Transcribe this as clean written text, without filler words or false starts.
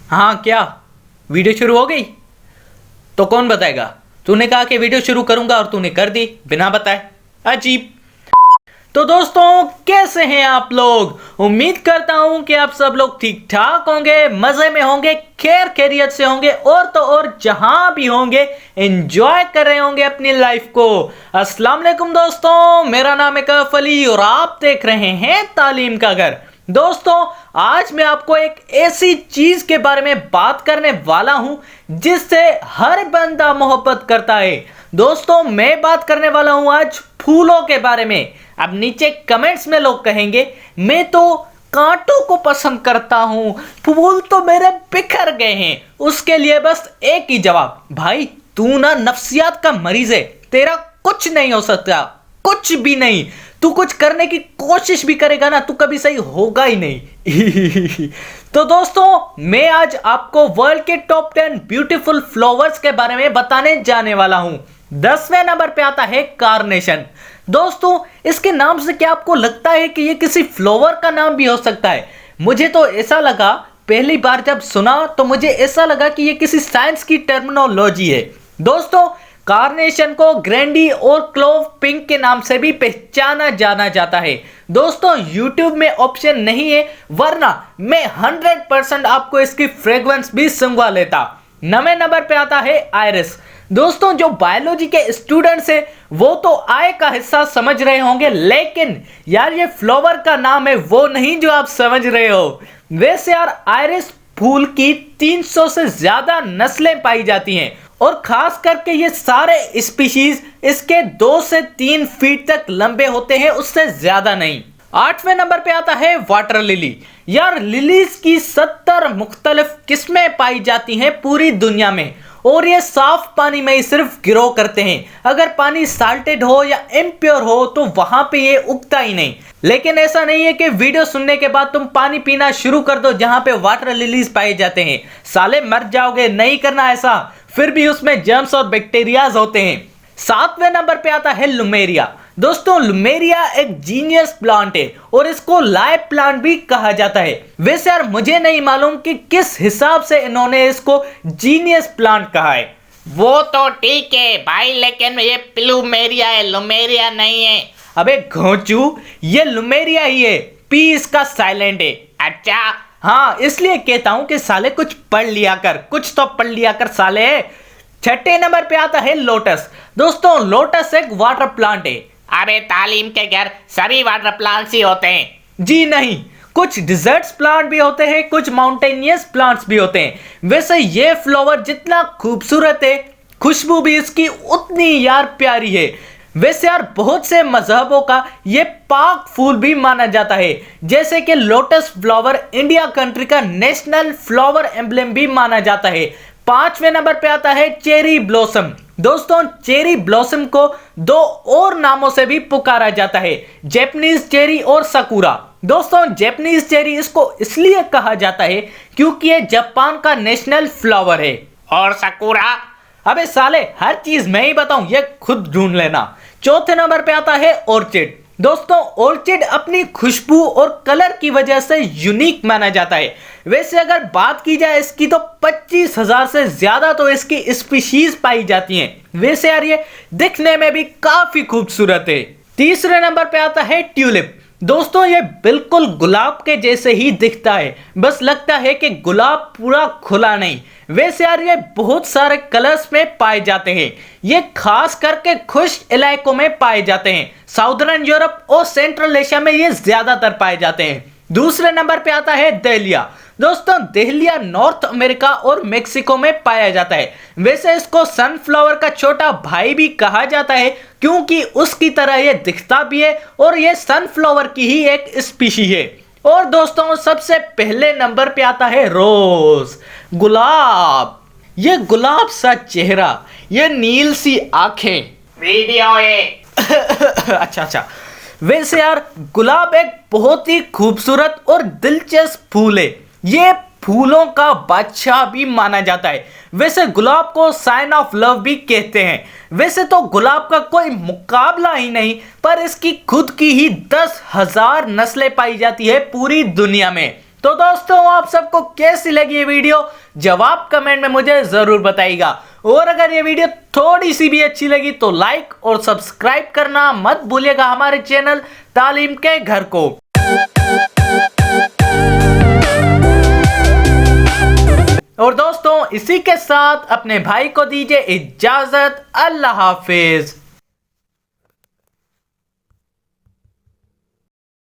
हाँ क्या वीडियो शुरू हो गई? तो कौन बताएगा? तूने कहा कि वीडियो शुरू करूंगा और तूने कर दी बिना बताए। अजीब। तो दोस्तों कैसे हैं आप लोग? उम्मीद करता हूं कि आप सब लोग ठीक ठाक होंगे, मजे में होंगे, खैर खैरियत से होंगे और तो और जहां भी होंगे एंजॉय कर रहे होंगे अपनी लाइफ को। अस्सलाम वालेकुम दोस्तों, मेरा नाम है कैफ अली और आप देख रहे हैं तालीम का घर। दोस्तों आज मैं आपको एक ऐसी चीज के बारे में बात करने वाला हूं जिससे हर बंदा मोहब्बत करता है। दोस्तों मैं बात करने वाला हूं आज फूलों के बारे में। अब नीचे कमेंट्स में लोग कहेंगे मैं तो कांटों को पसंद करता हूं, फूल तो मेरे बिखर गए हैं। उसके लिए बस एक ही जवाब, भाई तू ना नफ्सियात का मरीज है, तेरा कुछ नहीं हो सकता, कुछ भी नहीं। तू कुछ करने की कोशिश भी करेगा ना, तू कभी सही होगा ही नहीं। तो दोस्तों मैं आज आपको वर्ल्ड के टॉप 10 ब्यूटीफुल फ्लावर्स के बारे में बताने जाने वाला हूं। 10वें नंबर पे आता है कार्नेशन। दोस्तों इसके नाम से क्या आपको लगता है कि ये किसी फ्लावर का नाम भी हो सकता है? मुझे तो ऐसा लगा, पहली बार जब सुना तो मुझे ऐसा लगा कि ये किसी साइंस की टर्मिनोलॉजी है। दोस्तों कार्नेशन को ग्रैंडी और क्लोव पिंक के नाम से भी पहचाना जाना जाता है। दोस्तों YouTube में ऑप्शन नहीं है वरना मैं 100% आपको इसकी फ्रेग्रेंस भी सुंघवा लेता। 9वें नंबर पे आता है आयरिस। दोस्तों जो बायोलॉजी के स्टूडेंट्स है वो तो आय का हिस्सा समझ रहे होंगे, लेकिन यार ये फ्लावर का नाम है वो नहीं जो आप समझ रहे हो। वैसे यार आयरिस फूल की 300 से ज्यादा नस्लें पाई जाती हैं और खास करके ये सारे स्पीशीज इसके 2 से 3 फीट तक लंबे होते हैं, उससे ज्यादा नहीं। 8वें नंबर पे आता है वाटर लिली। यार लिलीज की 70 मुख्तलिफ किस्में पाई जाती हैं पूरी दुनिया में और ये साफ पानी में ही सिर्फ ग्रो करते हैं। अगर पानी साल्टेड हो या इम्प्योर हो तो वहां पे ये उगता ही नहीं। लेकिन ऐसा नहीं है कि वीडियो सुनने के बाद तुम पानी पीना शुरू कर दो जहां पे वाटर लिलीज पाए जाते हैं, साले मर जाओगे। नहीं करना ऐसा, फिर भी उसमें जर्म्स और बैक्टीरियाज होते हैं। 7वें नंबर पे आता है लुमेरिया। दोस्तों लुमेरिया एक जीनियस प्लांट है और इसको लाइव प्लांट भी कहा जाता है। वैसे यार मुझे नहीं मालूम कि किस हिसाब से इन्होंने इसको जीनियस प्लांट कहा है। वो तो ठीक है भाई, लेकिन ये प्लूमेरिया है, लुमेरिया नहीं है। अबे घोंचू ये लुमेरिया ही है, पी इसका साइलेंट है। अच्छा हाँ इसलिए कहता हूं कि साले कुछ पढ़ लिया कर, कुछ तो पढ़ लिया कर साले। 6ठे नंबर पे आता है लोटस। दोस्तों लोटस एक वाटर प्लांट है। अबे तालीम के घर सभी वाटर प्लांट्स ही होते हैं। जी नहीं, कुछ डिजर्ट्स प्लांट भी होते हैं, कुछ माउंटेनियस प्लांट्स भी होते हैं। वैसे ये फ्लावर जितना खूबसूरत है खुशबू भी इसकी उतनी यार प्यारी है। वैसे यार बहुत से मजहबों का ये पाक फूल भी माना जाता है, जैसे कि लोटस फ्लावर इंडिया कंट्री का नेशनल फ्लावर एम्ब्लेम भी माना जाता है। 5वें नंबर पे आता है चेरी ब्लॉसम। दोस्तों चेरी ब्लॉसम को 2 और नामों से भी पुकारा जाता है, जैपनीज चेरी और सकुरा। दोस्तों जैपनीज चेरी इसको इसलिए कहा जाता है क्योंकि ये जापान का नेशनल फ्लावर है। और सकुरा? अबे साले हर चीज मैं ही बताऊं, ये खुद ढूंढ लेना। 4थे नंबर पे आता है ऑर्चिड। दोस्तों ऑर्चिड अपनी खुशबू और कलर की वजह से यूनिक माना जाता है। वैसे अगर बात की जाए इसकी तो 25,000 से ज्यादा तो इसकी स्पीशीज पाई जाती हैं। वैसे यार ये दिखने में भी काफी खूबसूरत है। 3रे नंबर पे आता है ट्यूलिप। दोस्तों ये बिल्कुल गुलाब के जैसे ही दिखता है, बस लगता है कि गुलाब पूरा खुला नहीं। वैसे यार ये बहुत सारे कलर्स में पाए जाते हैं। ये खास करके खुश्क इलाकों में पाए जाते हैं, साउदर्न यूरोप और सेंट्रल एशिया में ये ज्यादातर पाए जाते हैं। 2रे नंबर पे आता है दहलिया। दोस्तों दहलिया नॉर्थ अमेरिका और मेक्सिको में पाया जाता है। वैसे इसको सनफ्लावर का छोटा भाई भी कहा जाता है क्योंकि उसकी तरह ये दिखता भी है और ये सनफ्लावर की ही एक स्पीशी है। और दोस्तों सबसे पहले नंबर पे आता है रोज, गुलाब। ये गुलाब सा चेहरा, ये नील सी आंखें। वीडियो है। अच्छा वैसे यार गुलाब एक बहुत ही खूबसूरत और दिलचस्प फूल है। ये फूलों का बादशाह भी माना जाता है। वैसे गुलाब को साइन ऑफ लव भी कहते हैं। वैसे तो गुलाब का कोई मुकाबला ही नहीं, पर इसकी खुद की ही 10,000 नस्लें पाई जाती है पूरी दुनिया में। तो दोस्तों आप सबको कैसी लगी ये वीडियो जवाब कमेंट में मुझे जरूर बताइएगा। और अगर ये वीडियो थोड़ी सी भी अच्छी लगी तो लाइक और सब्सक्राइब करना मत भूलिएगा हमारे चैनल तालीम के घर को। और दोस्तों इसी के साथ अपने भाई को दीजिए इजाजत। अल्लाह हाफिज।